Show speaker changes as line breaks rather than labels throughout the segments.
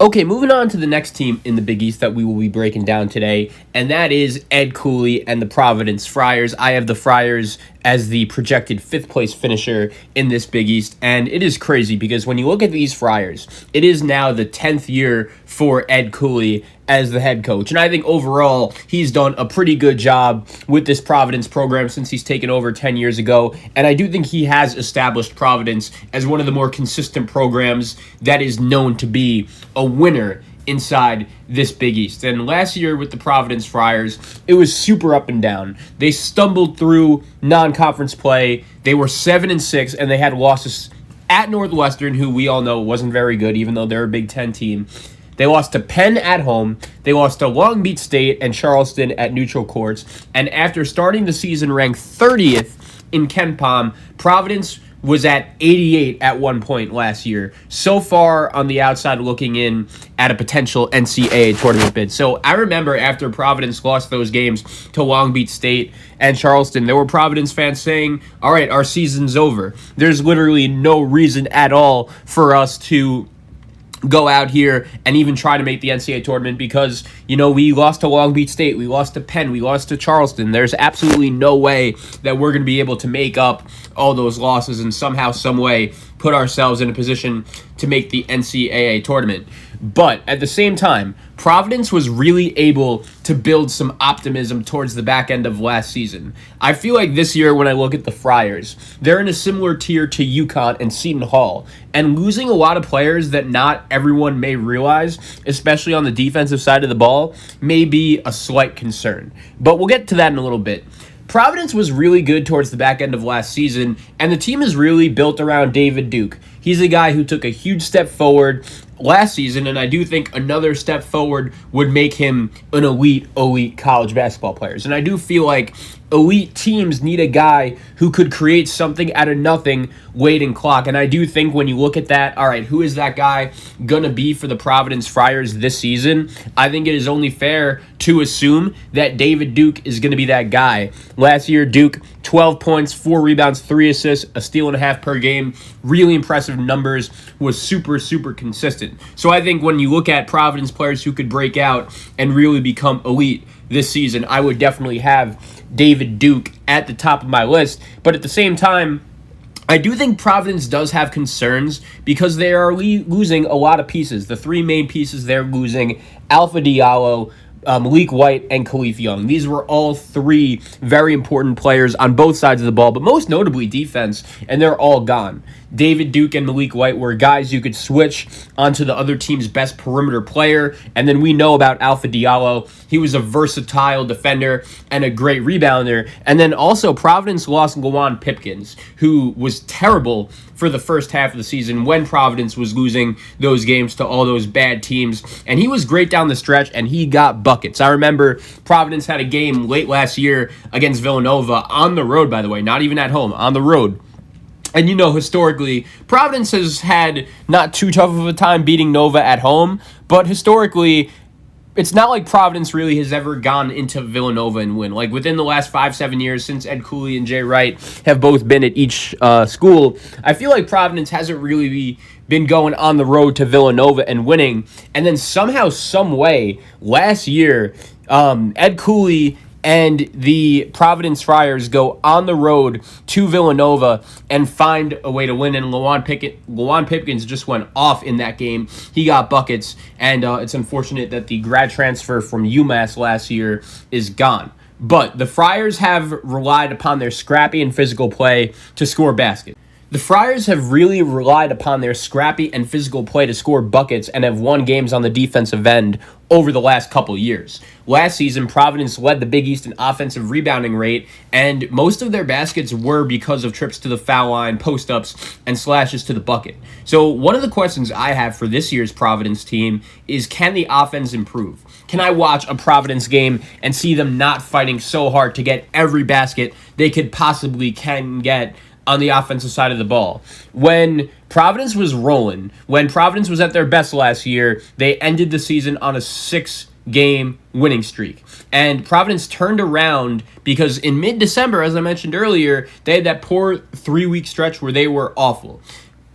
Okay, moving on to the next team in the Big East that we will be breaking down today, and that is Ed Cooley and the Providence Friars. I have the Friars as the projected fifth place finisher in this Big East, and it is crazy because when you look at these Friars, it is now the 10th year for Ed Cooley as the head coach, and I think overall he's done a pretty good job with this Providence program since he's taken over 10 years ago, and I do think he has established Providence as one of the more consistent programs that is known to be a winner inside this Big East. And last year with the Providence Friars, it was super up and down. They stumbled through non-conference play. They were 7-6, and they had losses at Northwestern, who we all know wasn't very good, even though they're a Big Ten team. They lost to Penn at home. They lost to Long Beach State and Charleston at neutral courts. And after starting the season ranked 30th in KenPom, Providence was at 88 at one point last year. So far on the outside looking in at a potential NCAA tournament bid. So I remember after Providence lost those games to Long Beach State and Charleston, there were Providence fans saying, all right, our season's over. There's literally no reason at all for us to go out here and even try to make the NCAA tournament because, we lost to Long Beach State, we lost to Penn, we lost to Charleston. There's absolutely no way that we're going to be able to make up all those losses and somehow, some way put ourselves in a position to make the NCAA tournament. But at the same time, Providence was really able to build some optimism towards the back end of last season. I feel like this year when I look at the Friars, they're in a similar tier to UConn and Seton Hall, and losing a lot of players that not everyone may realize, especially on the defensive side of the ball, may be a slight concern. But we'll get to that in a little bit. Providence was really good towards the back end of last season, and the team is really built around David Duke. He's a guy who took a huge step forward last season, and I do think another step forward would make him an elite college basketball player. And I do feel like elite teams need a guy who could create something out of nothing late in clock. And I do think when you look at that, all right, who is that guy going to be for the Providence Friars this season? I think it is only fair to assume that David Duke is going to be that guy. Last year, Duke, 12 points, 4 rebounds, 3 assists, a steal and a half per game. Really impressive numbers, was super consistent. So I think when you look at Providence players who could break out and really become elite this season, I would definitely have David Duke at the top of my list. But at the same time, I do think Providence does have concerns because they are losing a lot of pieces. The three main pieces they're losing, Alpha Diallo, Malik White, and Khalif Young. These were all three very important players on both sides of the ball, but most notably defense, and they're all gone. David Duke and Malik White were guys you could switch onto the other team's best perimeter player, and then we know about Alpha Diallo. He was a versatile defender and a great rebounder, and then also Providence lost Lawan Pipkins, who was terrible for the first half of the season when Providence was losing those games to all those bad teams, and he was great down the stretch, and he got buckets. I remember Providence had a game late last year against Villanova on the road, by the way, not even at home, on the road. And historically, Providence has had not too tough of a time beating Nova at home, but historically, it's not like Providence really has ever gone into Villanova and win. Like within the last 5-7 years since Ed Cooley and Jay Wright have both been at each school, I feel like Providence hasn't really been going on the road to Villanova and winning. And then somehow, some way, last year, Ed Cooley and the Providence Friars go on the road to Villanova and find a way to win. And Lawan Pipkins just went off in that game. He got buckets, and it's unfortunate that the grad transfer from UMass last year is gone. But the Friars have relied upon their scrappy and physical play to score baskets. The Friars have really relied upon their scrappy and physical play to score buckets and have won games on the defensive end over the last couple years. Last season, Providence led the Big East in offensive rebounding rate, and most of their baskets were because of trips to the foul line, post-ups, and slashes to the bucket. So one of the questions I have for this year's Providence team is, can the offense improve? Can I watch a Providence game and see them not fighting so hard to get every basket they could possibly can get on the offensive side of the ball? When Providence was rolling, when Providence was at their best last year, they ended the season on a 6-game winning streak. And Providence turned around because in mid-December, as I mentioned earlier, they had that poor 3-week stretch where they were awful.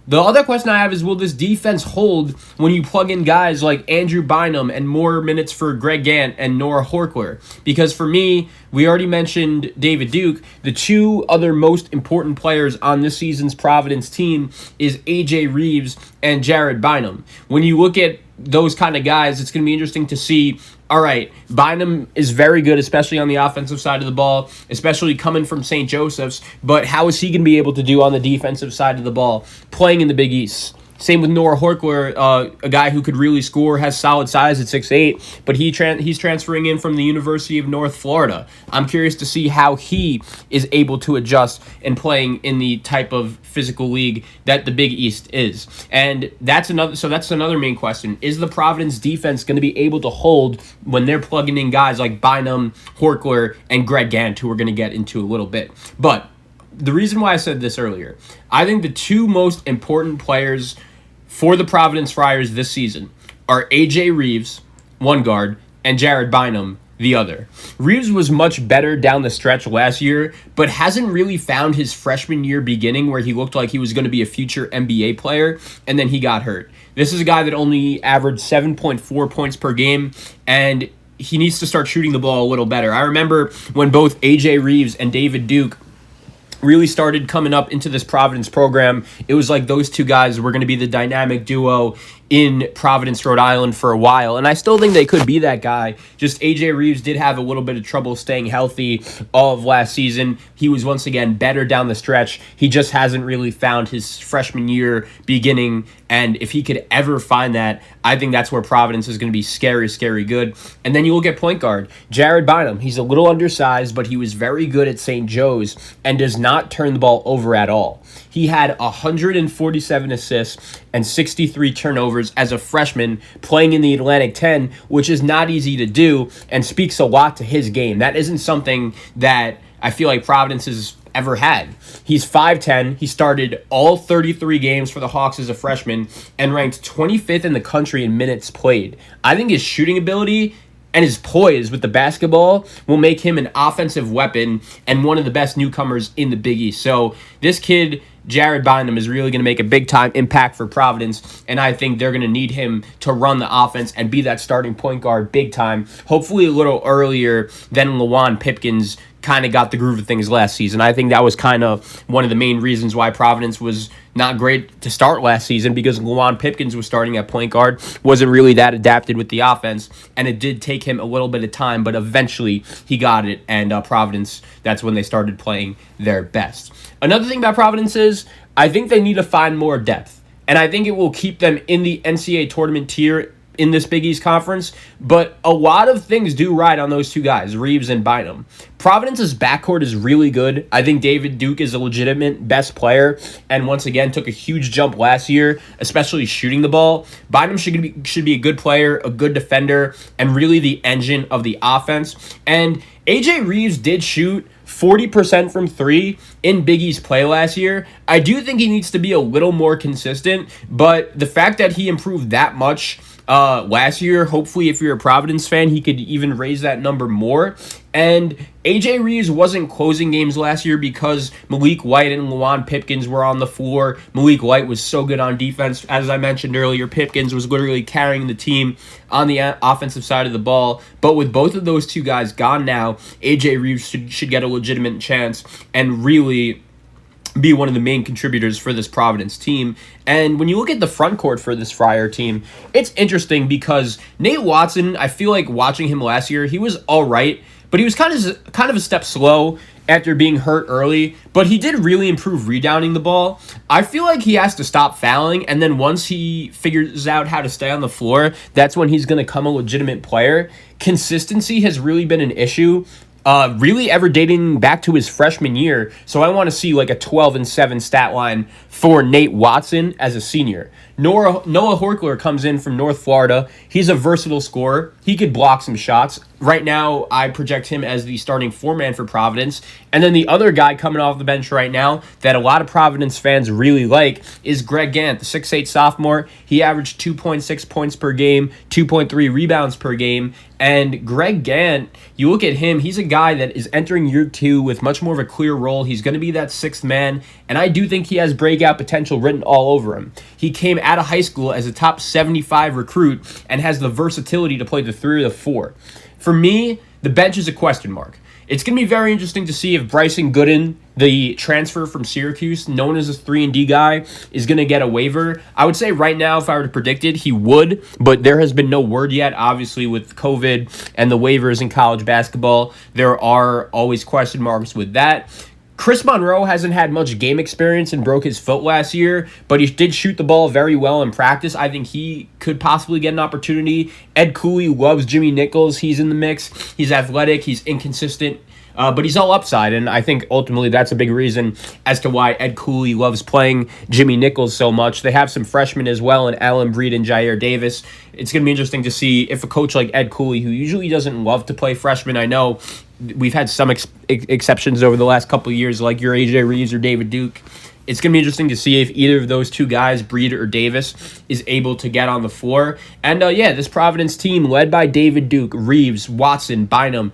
The other question I have is, will this defense hold when you plug in guys like Andrew Bynum and more minutes for Greg Gant and Noah Horchler? Because for me, we already mentioned David Duke. The two other most important players on this season's Providence team is AJ Reeves and Jared Bynum. When you look at those kind of guys, it's going to be interesting to see. All right, Bynum is very good, especially on the offensive side of the ball, especially coming from St. Joseph's, but how is he going to be able to do on the defensive side of the ball, playing in the Big East? Same with Noah Horchler, a guy who could really score, has solid size at 6'8", but he's transferring in from the University of North Florida. I'm curious to see how he is able to adjust and playing in the type of physical league that the Big East is. And that's another main question. Is the Providence defense going to be able to hold when they're plugging in guys like Bynum, Horchler, and Greg Gant, who we're going to get into a little bit? But the reason why I said this earlier, I think the two most important players for the Providence Friars this season are AJ Reeves, one guard, and Jared Bynum, the other. Reeves was much better down the stretch last year, but hasn't really found his freshman year beginning where he looked like he was going to be a future NBA player, and then he got hurt. This is a guy that only averaged 7.4 points per game, and he needs to start shooting the ball a little better. I remember when both AJ Reeves and David Duke really started coming up into this Providence program, it was like those two guys were going to be the dynamic duo in Providence, Rhode Island for a while. And I still think they could be that guy. Just AJ Reeves did have a little bit of trouble staying healthy all of last season. He was once again better down the stretch. He just hasn't really found his freshman year beginning. And if he could ever find that, I think that's where Providence is going to be scary, scary good. And then you look at point guard, Jared Bynum. He's a little undersized, but he was very good at St. Joe's and does not turn the ball over at all. He had 147 assists and 63 turnovers as a freshman playing in the Atlantic 10, which is not easy to do and speaks a lot to his game. That isn't something that I feel like Providence has ever had. He's 5'10". He started all 33 games for the Hawks as a freshman and ranked 25th in the country in minutes played. I think his shooting ability and his poise with the basketball will make him an offensive weapon and one of the best newcomers in the Big East. So this kid, Jared Bynum, is really going to make a big-time impact for Providence, and I think they're going to need him to run the offense and be that starting point guard big time, hopefully a little earlier than Lawan Pipkins kind of got the groove of things last season. I think that was kind of one of the main reasons why Providence was not great to start last season, because Lawan Pipkins was starting at point guard, wasn't really that adapted with the offense, and it did take him a little bit of time, but eventually he got it, and Providence, that's when they started playing their best. Another thing about Providence is I think they need to find more depth, and I think it will keep them in the NCAA tournament tier in this Big East Conference, but a lot of things do ride on those two guys, Reeves and Bynum. Providence's backcourt is really good. I think David Duke is a legitimate best player, and once again took a huge jump last year, especially shooting the ball. Bynum should be a good player, a good defender, and really the engine of the offense. And AJ Reeves did shoot 40% from three in Big East play last year. I do think he needs to be a little more consistent, but the fact that he improved that much last year, hopefully if you're a Providence fan, he could even raise that number more. And AJ Reeves wasn't closing games last year because Malik White and Lawan Pipkins were on the floor. Malik White was so good on defense. As I mentioned earlier, Pipkins was literally carrying the team on the offensive side of the ball. But with both of those two guys gone now, AJ Reeves should get a legitimate chance and really be one of the main contributors for this Providence team. And when you look at the front court for this Friar team, it's interesting because Nate Watson, I feel like watching him last year, he was all right, but he was kind of a step slow after being hurt early, but he did really improve rebounding the ball. I feel like he has to stop fouling, and then once he figures out how to stay on the floor, that's when he's going to become a legitimate player. Consistency has really been an issue, really ever dating back to his freshman year. So I want to see like a 12-7 stat line for Nate Watson as a senior. Noah Horchler comes in from North Florida. He's a versatile scorer. He could block some shots. Right now, I project him as the starting four-man for Providence. And then the other guy coming off the bench right now that a lot of Providence fans really like is Greg Gant, the 6'8 sophomore. He averaged 2.6 points per game, 2.3 rebounds per game. And Greg Gant, you look at him, he's a guy that is entering year two with much more of a clear role. He's going to be that sixth man, and I do think he has breakout potential written all over him. He came out of high school as a top 75 recruit and has the versatility to play the 3 or the 4. For me, the bench is a question mark. It's going to be very interesting to see if Bryson Gooden, the transfer from Syracuse, known as a 3-and-D guy, is going to get a waiver. I would say right now, if I were to predict it, he would, but there has been no word yet. Obviously, with COVID and the waivers in college basketball, there are always question marks with that. Chris Monroe hasn't had much game experience and broke his foot last year, but he did shoot the ball very well in practice. I think he could possibly get an opportunity. Ed Cooley loves Jimmy Nichols. He's in the mix. He's athletic. He's inconsistent. But he's all upside, and I think ultimately that's a big reason as to why Ed Cooley loves playing Jimmy Nichols so much. They have some freshmen as well in Allen Breed and Jair Davis. It's going to be interesting to see if a coach like Ed Cooley, who usually doesn't love to play freshmen, I know we've had some exceptions over the last couple of years, like your AJ Reeves or David Duke. It's going to be interesting to see if either of those two guys, Breed or Davis, is able to get on the floor. And this Providence team led by David Duke, Reeves, Watson, Bynum,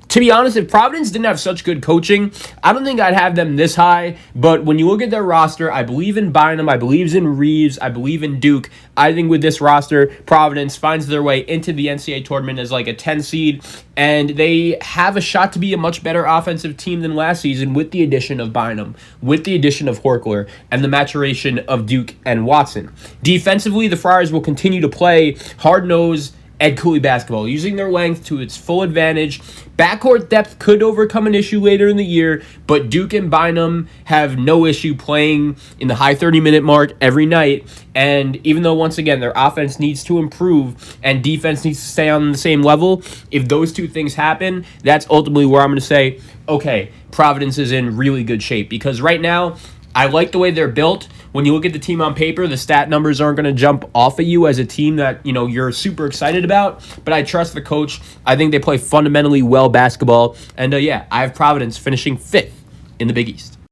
to be honest, if Providence didn't have such good coaching, I don't think I'd have them this high. But when you look at their roster, I believe in Bynum, I believe in Reeves, I believe in Duke. I think with this roster, Providence finds their way into the NCAA tournament as like a 10 seed, and they have a shot to be a much better offensive team than last season with the addition of Bynum, with the addition of Horchler, and the maturation of Duke and Watson. Defensively, the Friars will continue to play hard-nosed Ed Cooley basketball, using their length to its full advantage. Backcourt depth could overcome an issue later in the year, but Duke and Bynum have no issue playing in the high 30-minute mark every night. And even though, once again, their offense needs to improve and defense needs to stay on the same level, if those two things happen, that's ultimately where I'm going to say, okay, Providence is in really good shape. Because right now, I like the way they're built. When you look at the team on paper, the stat numbers aren't going to jump off at you as a team that, you're super excited about. But I trust the coach. I think they play fundamentally well basketball. And I have Providence finishing 5th in the Big East.